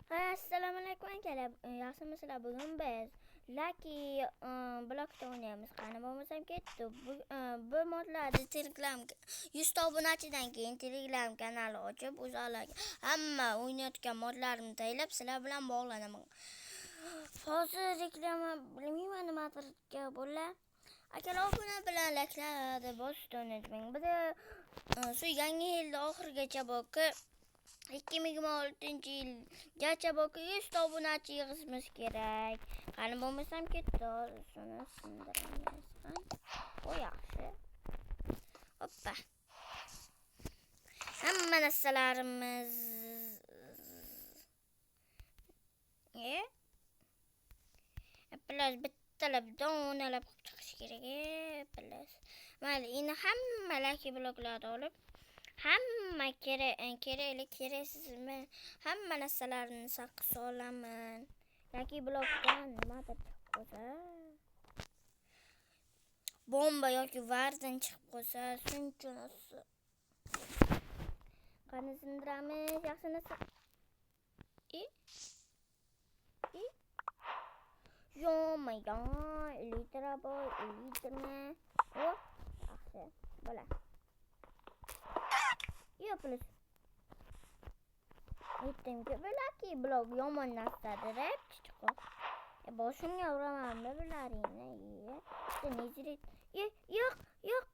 Assalomu alaykum akalar. Yaxshimisizlar? Bugun biz Lucky blokda o'ynaymiz. Qani bo'lmasam ketdi. Bu modlarni Telegram 100 ta obunachidan keyin Telegram kanali ochib, o'zlarga hamma o'ynayotgan modlarimni tayyorlab sizlar bilan bog'lanaman. Hozir reklama bilmayman nimadirga bo'lar. Akalar obuna bilan layklarni bosishni unutmang. Bir de shu yangi yilda oxirigacha bo'lki 2026-yilgacha bo'lki 100 ta obunachi yig'ishimiz kerak. Qani bo'lmasam ketdi. Shuni sindiramiz. Bu yaxshi. Hoppa. Hamma narsalarimiz bittalab donalab chiqish kerak. Mayli, endi hamma Lucky bloklarni olib hamma keraksizmi hamma narsalarni saqib solaman. Lucky blokdan nimadir chiqib qolsa, bomba yoki vardan chiqib qolsa, shunchasi qani sindiramiz. Yaxshi narsa yo'q, litra boy, litrmi? O, yaxshi, bo'la. Yapılır. Aytdimki, Lucky blok yomon narsadir, chiqo. Boshimga uraman da bularni. Yo'q.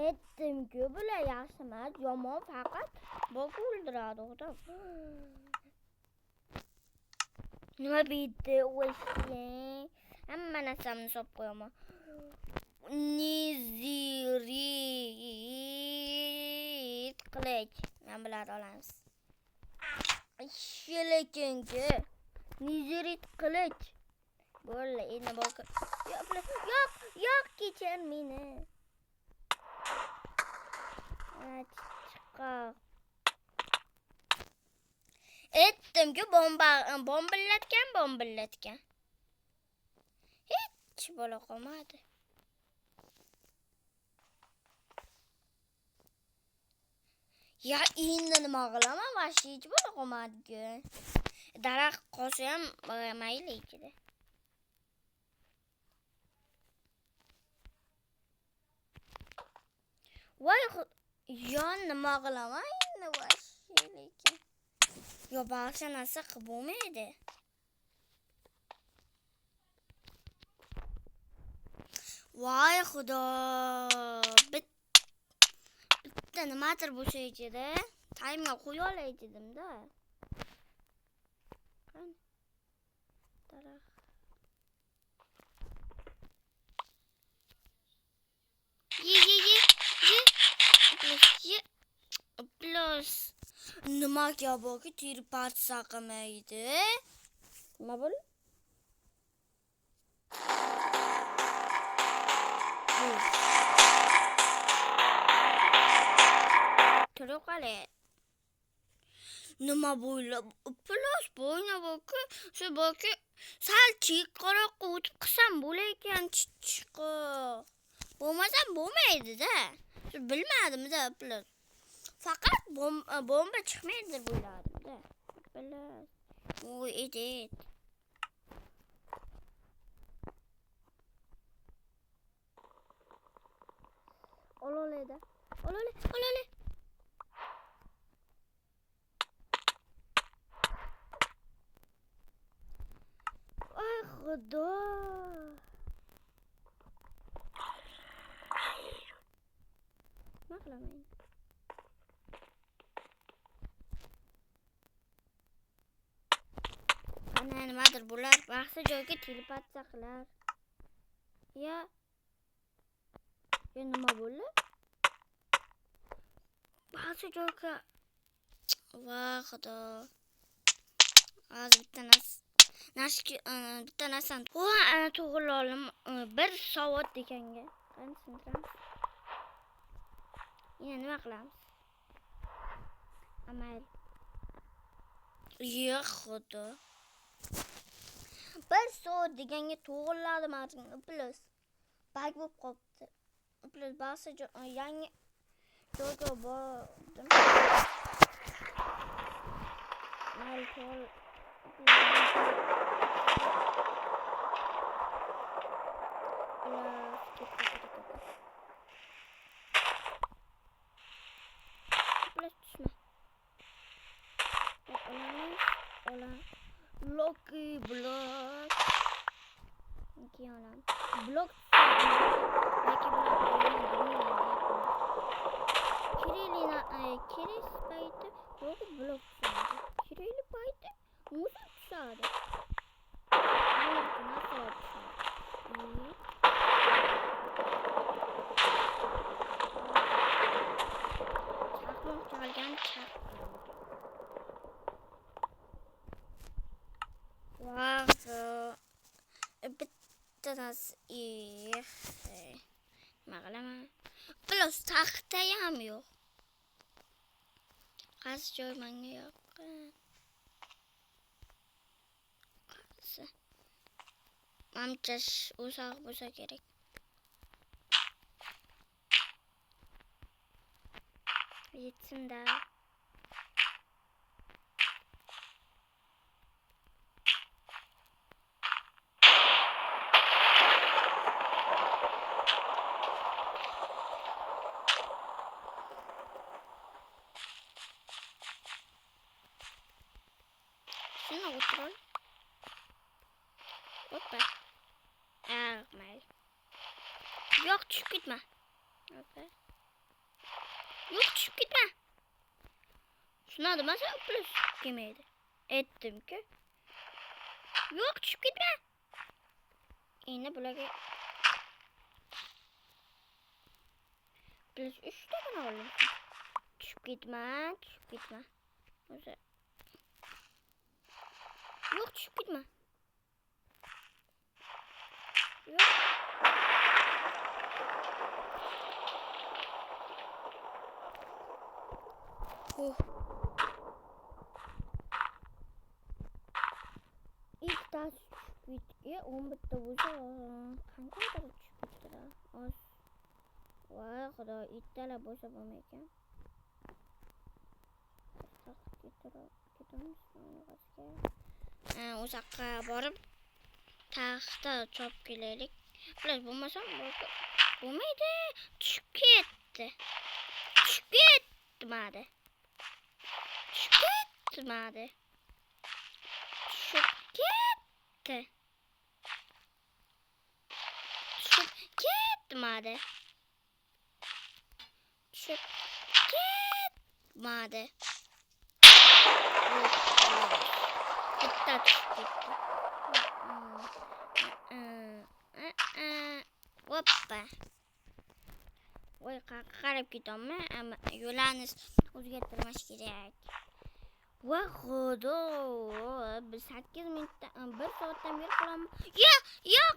Aytdimki, bular yaxshi emas, yomon, faqat bok o'ldiradi, xudo. Nima bitti o'shga? Hamma narsamni solib qo'yaman. Nizirit qilich. Men bularni olamiz. Shelekinki. Nizirit qilich. Bo'ldi, endi bok. Yo'q, kechir meni. Chiqaq. Aytdimki, bombillatgan. Hech bo'la qolmadi. Ya endi nima qilaman? Vashi hech bo'la qolmadi-ku. Daraxt qolsa ham mayli ichida. Voy, yo nima qilaman endi vashi lekin. Yo barcha narsa qilib bo'lmaydi. Voy xudo. Bitta nimadir bo'lsa ichida, taymga qo'ya olay dedim-da. Qani? Daraxt. Ye. Plus. Nimaga bo'lki tirpat saqamaydi? Nima bo'l? Qale. Nima bo'ylab? Plus bo'yna bo'lki, shu bo'lki sal chiqaroqqa o'tib qilsam bo'lar-ekan, chiqo. Bo'lmasa bo'lmaydi-da. Bilmadim-da, plus. Faqat bomba chiqmaydi bo'lardim-da. Plus. Voy, edet. Ololeda. Olole. Ay xudo. Nima qilaman? Ana nimadir bular baxsa joyga telepatiya qilar. Ya nima bo'ldi? Baxsa joyga. Va xudo. Az bitta narsani to'g'ri olim 1 soat deganga. Qani sindiramiz. Yana nima qilamiz? Amal. Yo'q xudo. 1 soat deganga to'g'riladim artık. Plus. Bag bo'lib qopti. Plus ba'zi yangi joyga bordim. hali to'g'ri Plus düşme. Olan. Lucky block. İki olan. Block. Lucky block. Kiris baydı. Lucky block sağdı. Kirili baydı. Musa sağdı. Nasıl oldu? Çakmak çalgan çak. Wow. Bittiniz iyi. Mağlama. Plus tahtayam yok. Qaz joymanga yoqqan. Qazı. Mamchash uzoq bo'lsa kerak. Yetsin-da. Şuna oturalım. Hoppa. Mayli. Yo'q, tushib ketma. Hoppa. Yo'q, tushib ketma. Shuna demasa plus kelmaydi. Aytdim-ku. Yo'q, tushib ketma. Endi bularga plus 3 tagini oldim. Tushib ketma, tushib ketma. O'zi Yo'q, tushib ketma. Yo'q. İlk taş bitki 11 bo'lsa qanchadir tushib ketdi. Oz. Voy xudo, ittala bo'lsa bo'lmaykan. Uzoqqa borib taxta chop kelaylik. Plus bo'lmasam bo'lmaydi. Tushib ketdi. Tushib ketmadi. Tushib ketmadi. Tushib ketdi. Tushib ketmadi. Tushib ketmadi. Bitta tushib ketdi. Hoppa. Voy, qarab ketyapman, ammo yo'lni o'zgartirmash kerak. Va xudo, biz 8 minutdan 1 soatdan beri qilamiz. Yo'q,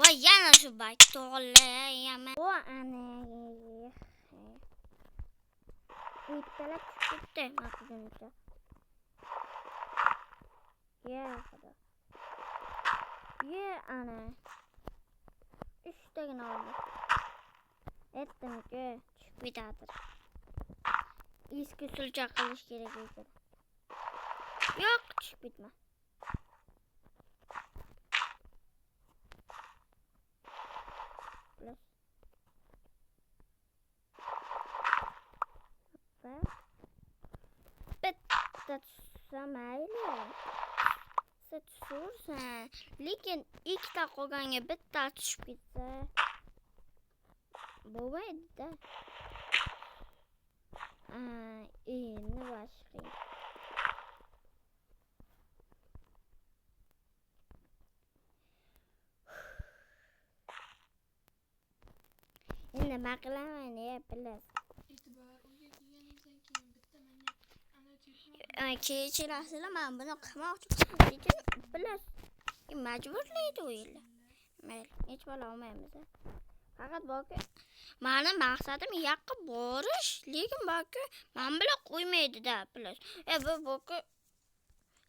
va yana shu bak to'g'rilayman. O ana. Bittalar chiqdi maqsadimcha. Xudo. Ana. 3 tagini oldi. Aytdim-ku, tushib ketadi. Eski sulcha qilish kerak edi. Yo'q, tushib ketma. Bitta tushsa mayli. Tushursan, lekin ikkita qolganga bitta tushib ketsa bo'lmaydi-da. Endi boshqa. Endi nima qilaman, bilas. Kechirasizlar, men buni qilmoqchi lekin bilas majburlaydi o'yinlar. Mayli, hech bo'la olmaymiz. Faqat borku, meni maqsadim yaqqa borish, lekin borku men bilan qo'ymaydi-da, bilas. Bu borku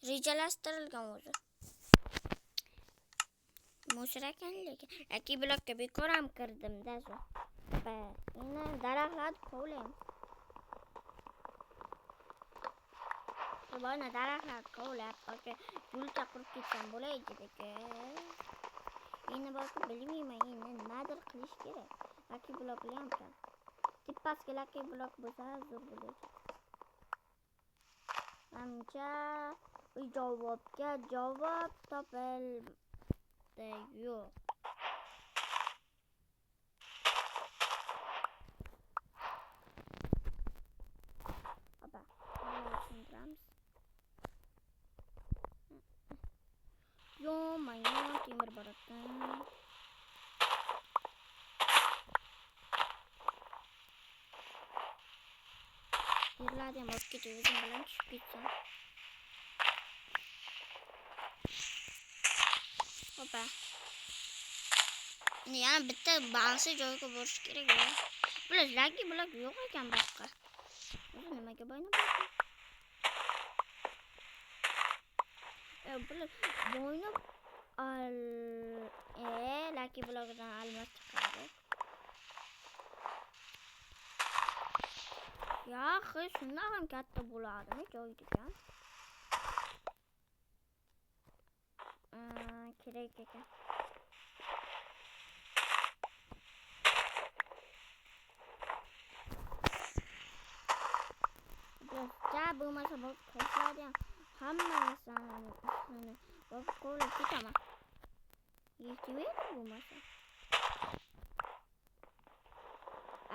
rejalashtirilgan o'zi. Musor ekan lekin. Lucky blokka bekor ham kirdim-da shu. Endi daraxtlarni kovlayman. Bana daraxtlarni kovlab, yo'lcha qurib ketsam bo'laydi-ku. Endi boshqa bilmayman, endi nimadir qilish kerak. Lucky blok ham kam. Tepasiga lucky blok bo'lsa zo'r bo'ladi. Menimcha javobga javob topildi yo'q. Opa, tushuntiramiz. Yo-mayon temir bor ekan. Yerlarni ham olib ketib o'zim bilan tushib ketsam. Opa. Endi yana bitta ba'zi joyga borish kerak ya. Bular lucky blok yo'q ekan boshqa. O'zi nimaga boynab bular boynab lucky blokdan almas chiqadi. Ya, shundan ham katta bo'ladimi joydigan? Kerak ekan. Ja, bo'lmasa bo'lib qo'shadi ham. Hammasini bo'lib qo'yib ketaman. Yetmaydi bo'lmasa.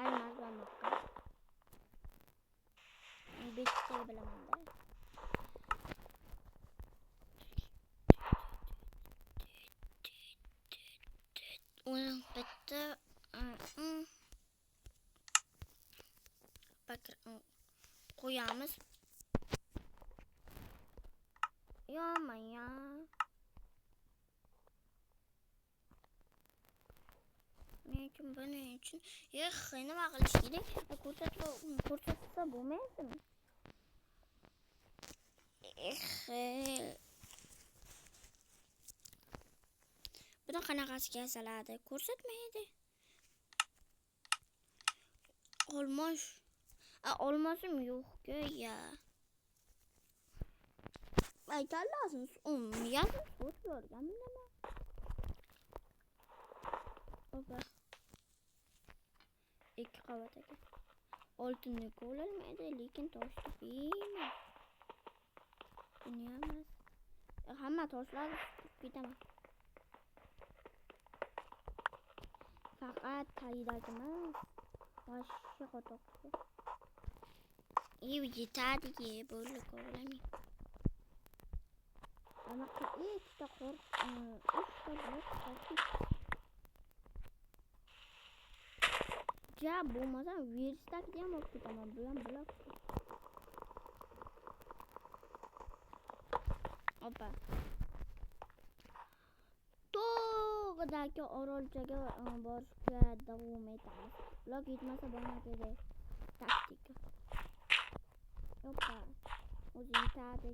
Almas bo'lmoqqa. Bitta bilaman-da. Uni bitta qo'yamiz. Yo-maya. Buning uchun nima qilish kerak? Ko'rsatsa bo'lmaydimi? Buni qanaqasiga yasaladi? Ko'rsatmaydi. Olmosim yo'q-ku ya. Aytalasin, miyasini so'z ko'rganman. Opa. 2 qavat ekan. Oltinni ko'rolmaydi, lekin toshni bema. Dunyomas. Hamma toshlarni ketaman. Faqat tayidagimiz boshqa qotoqdi. Yetadi bo'ldi ko'rolmayman. Anaqa ikkita blok ja bo'lmasa verstakni ham olib ketaman. Bu ham blok. Opa. To'g'ridagi orolchaga borishga davom etamiz. Blok yetmasa bo'lmaydi. Taktika. Opa. O'zi yetadi.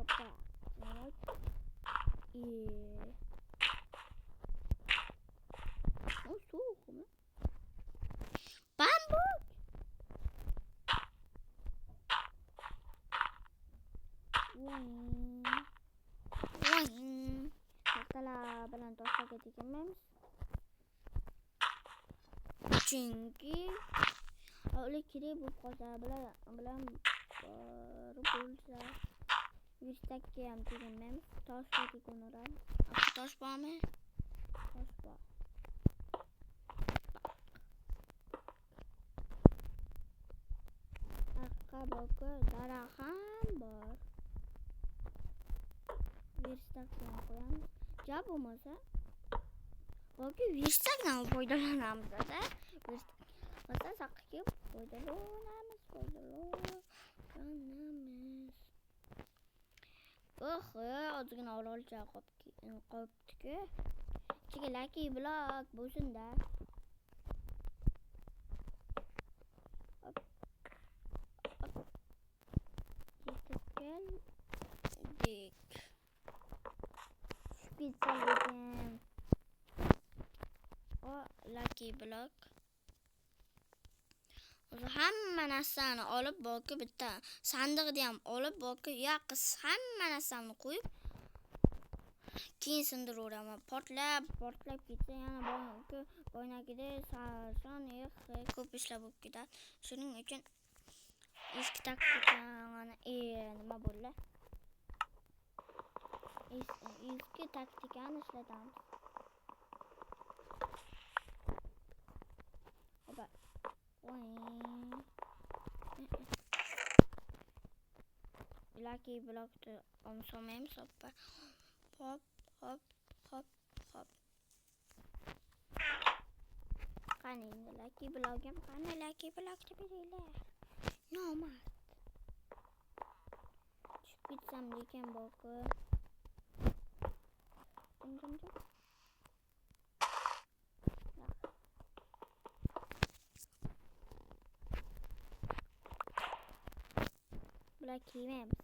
Opa. Soğukmu? Bambuk. Tahtalar bilan toshlarga teginmaymiz. Chunki kerak bo'lib qolsa bilan bo'lsa yustakka ham teginmaymiz. Toshga teginamiz. Tosh bormi? Tosh bor. Boku daraxt ham bor. Verstakdan qo'yamiz. Ja bo'lmasa boku verstakdan foydalanamiz-da. Verstakdan saqqiga foydalanamiz. Ozgina orolcha qolibdi-ku. Ichiga lucky blok bo'lsin-da. Dik. ketsa lekin. O lucky block. O'zi hamma narsani olib borib bitta sandiqni ham olib borib, yo'q, hamma narsamni qo'yib keyin sindiraveraman. Portlab ketsa yana boynagida son ko'p ishlar bo'lib ketadi. Shuning uchun eski taktikani nima bo'ldi? Eski taktikani ishlatamiz. Hopa. Lucky blockni olmaymiz. Hop. Qani endi lucky block'im, qani lucky block'ni beringlar. Nomad. Tushib ketsam lekin boku. Jim. Lucky yememiz.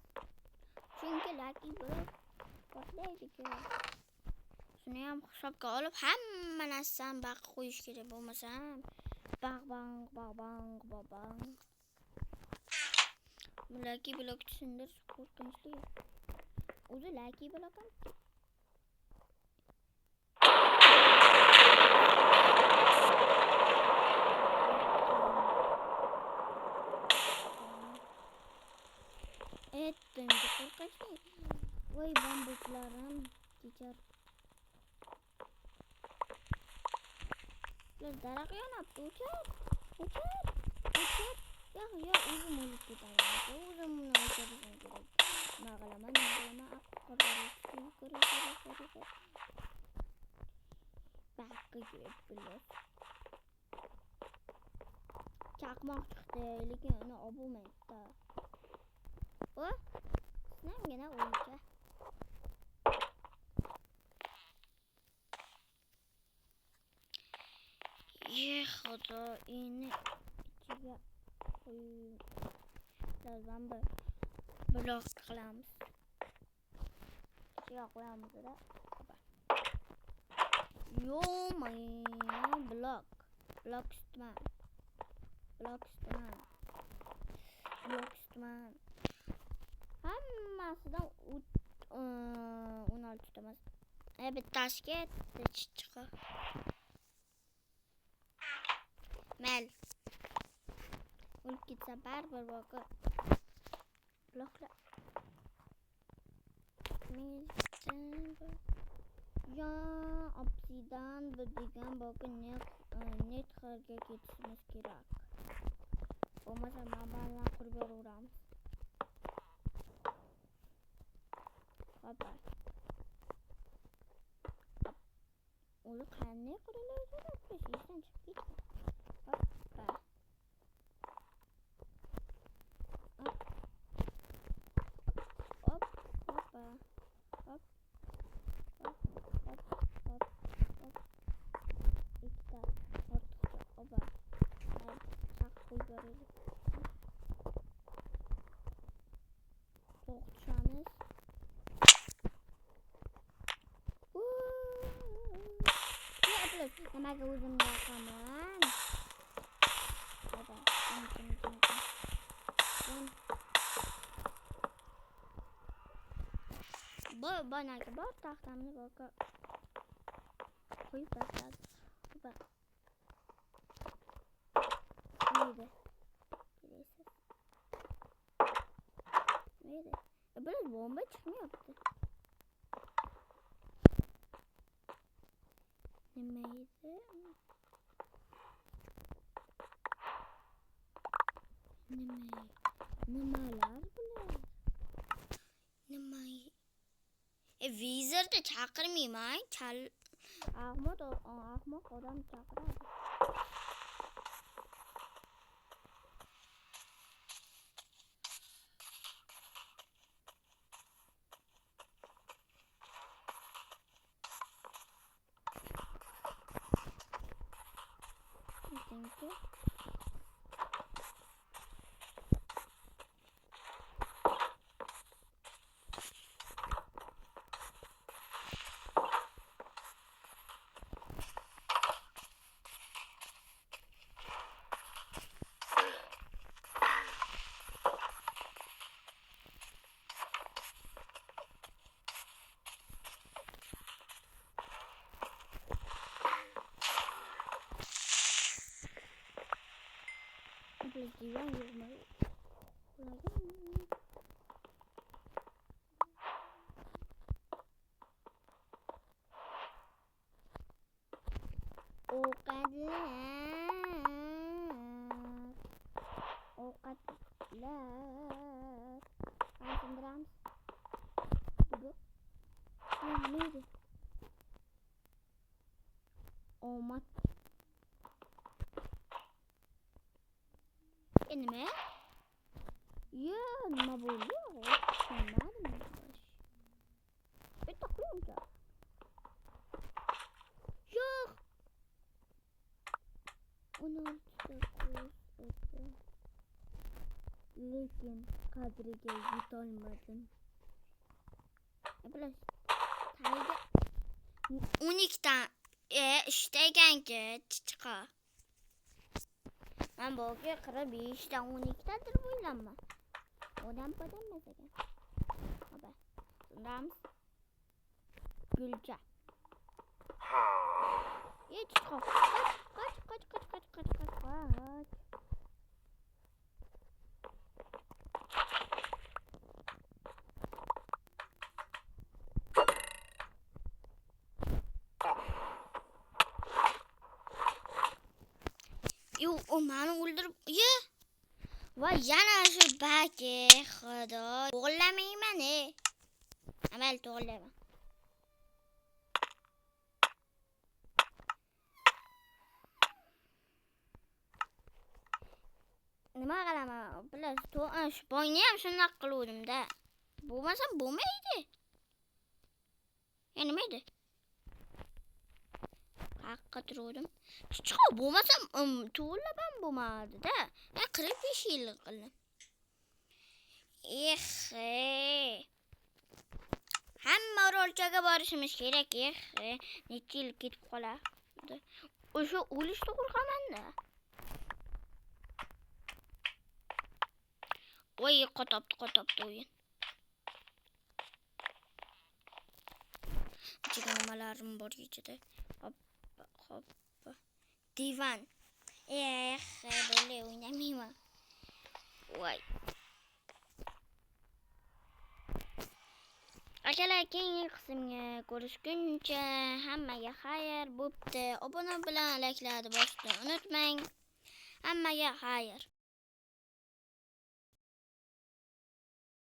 Çünkü lucky block portlaydi-ku. Shuni ham hisobga olib hamma narsani baq qo'yish kerak, bo'lmasam bang. Lucky block tushundir, qo'rqinchli. O'zi lucky block ham ettinchi qo'rqinchli. Voy bambuklarim kechar. Daraxt yonibdi, o'char. Ya o'zim o'lib ketaman. O'zimni o'chirishim kerak. Nima qilaman? Baqqa kelib chaqmoq chiqdi, lekin uni olmaydi. O, sinamgina o'yincha. Xudo, ini ichiga qo'yib blok qilamiz. Ichiga qo'yamiz-da. Blok ustman. Hammasidan 16 tutamas. Bittasiga chiqdi. Mel. O'lib ketsa baribir boqib. Blokla. Ya obsidian degan boqib net xirga ketishimiz kerak. Bo'lmasa mabalni qurib yuboramiz. Hopa. O'zi qanday quriladi? Ishdan chiqib ketdi. Hopa. Ikkita ortiqcha oba. Haq qo'yib beraylik. To'xtamiz. Nimaga o'zimga qilman? Boynaga bor taxtamni qo'yib tashladi. Neydi? Biraz bomba çıkmıyordu. Neydi? Nimalar bular? Vizirni chaqirmayman. Ahmoq odam chaqiradi. Thank you. Plus divan yo'qmi? Ovqatlar. Sindiramiz. Bu neydi? Omad. Nima? Yo, nima bo'ldi? Tushunmadim. Bitta qo'yimcha. Yo'q. 16 qo'yib lekin qadriga yetolmadim. Bilas, tayga 12 ta ishtaganki chiqa. Men bo'ga 5 ta 12 tadir bo'ylanma. Odam emas ekan. Ho'p. Sundamiz. Gulcha. Chiqa. Qoch. Yo, o meni o'ldirib, va yana shu baki, xudo. To'g'rilamayman. Amal to'g'rilayman. Nima qilaman? Bilas, shu boyni ham shunday qiluvdim-da. Bo'lmasa bo'lmaydi. Nima edi? Haqqa turdim. Chiqa bo'lmasam to'g'rilab ham bo'lmadi-da. 45 yil qildim. Hamma orolchaga borishimiz kerak. Necha yil ketib qoladi. O'sha o'lishni qo'rqaman-da. Voy, qotobdi o'yin. Ichida nimalarim bor ichida. Hop. Divan. Böyle oynamayman. Voy. Akalar, keyingi qismga ko'rishguncha hammaga xayr. Bo'pti. Obuna bilan like'larni bosishni unutmang. Hammaga xayr.